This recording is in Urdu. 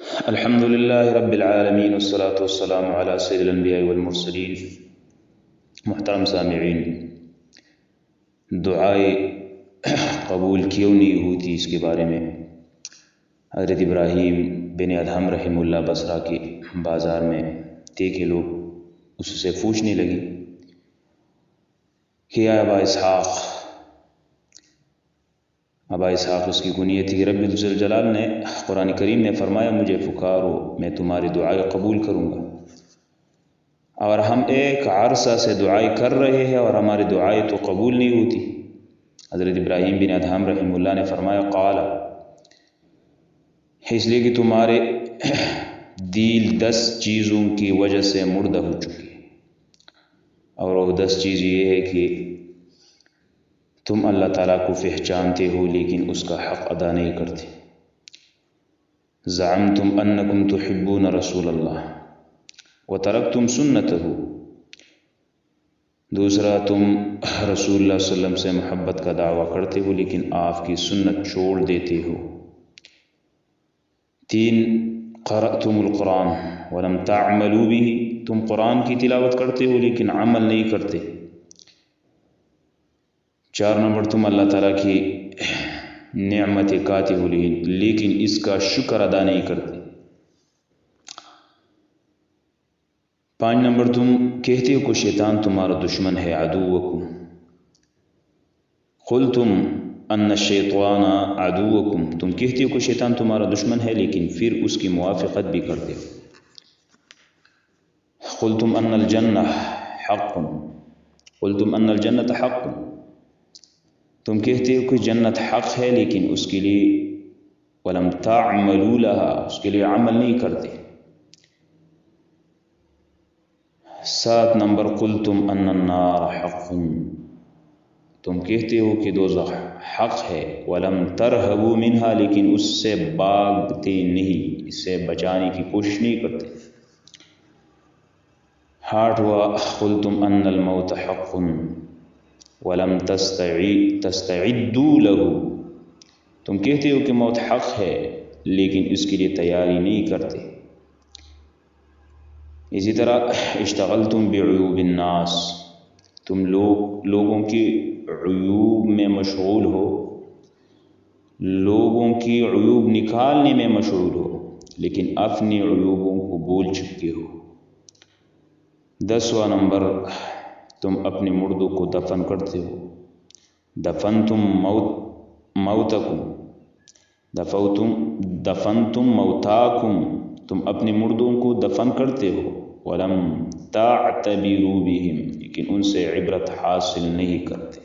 الحمد للہ رب العالمین والصلاة والسلام علی سید الانبیاء والمرسلین۔ محترم سامعین، دعائے قبول کیوں نہیں ہوتی اس کے بارے میں حضرت ابراہیم بن ادہم رحمہ اللہ بصرہ کے بازار میں دیکھے لوگ اس سے پوچھنے لگی کہ ابا اسحاق اس کی کنیت تھی۔ رب الجلال نے قرآن کریم میں فرمایا مجھے پکارو میں تمہاری دعائیں قبول کروں گا، اور ہم ایک عرصہ سے دعائیں کر رہے ہیں اور ہماری دعائیں تو قبول نہیں ہوتی۔ حضرت ابراہیم بن ادہم رحمہ اللہ نے فرمایا قال، اس لیے کہ تمہارے دل 10 چیزوں کی وجہ سے مردہ ہو چکی ہے، اور وہ 10 چیز یہ ہے کہ تم اللہ تعالیٰ کو پہچانتے ہو لیکن اس کا حق ادا نہیں کرتے۔ زعمتم انکم تحبون رسول اللہ وترکتم سنتہ، دوسرا تم رسول اللہ صلی اللہ علیہ وسلم سے محبت کا دعویٰ کرتے ہو لیکن آپ کی سنت چھوڑ دیتے ہو۔ 3 قرأتم القرآن ولم تعملوا به، تم قرآن کی تلاوت کرتے ہو لیکن عمل نہیں کرتے۔ 4 نمبر تم اللہ تعالیٰ کی نعمت کاتے ہو لیکن اس کا شکر ادا نہیں کرتے۔ 5 نمبر تم کہتے ہو کہ شیطان تمہارا دشمن ہے، عدوکم، قلتم ان الشیطان عدوکم، تم کہتے ہو کہ شیطان تمہارا دشمن ہے لیکن پھر اس کی موافقت بھی کرتے ہو۔ قلتم ان الجنہ حق، قلتم ان الجنت حق، تم کہتے ہو کہ جنت حق ہے لیکن اس کے لیے ولم تعملوا لها، اس کے لیے عمل نہیں کرتے۔ 7 نمبر قلتم ان النار حق، تم کہتے ہو کہ دوزخ حق ہے، ولم ترہبوا منها، لیکن اس سے بھاگتے نہیں، اس سے بچانے کی کوشش نہیں کرتے۔ 8واں قلتم ان الموت حق ولم تستعدوا له، تم کہتے ہو کہ موت حق ہے لیکن اس کے لیے تیاری نہیں کرتے۔ اسی طرح اشتغلتم بعیوب الناس، تم لوگوں کی عیوب میں مشغول ہو، لوگوں کی عیوب نکالنے میں مشغول ہو لیکن اپنی عیوبوں کو بھول چکے ہو۔ 10واں نمبر تم اپنے مردوں کو دفن کرتے ہو، دفنتم موتاکم، تم اپنے مردوں کو دفن کرتے ہو، ولم تعتبروا بہم، لیکن ان سے عبرت حاصل نہیں کرتے۔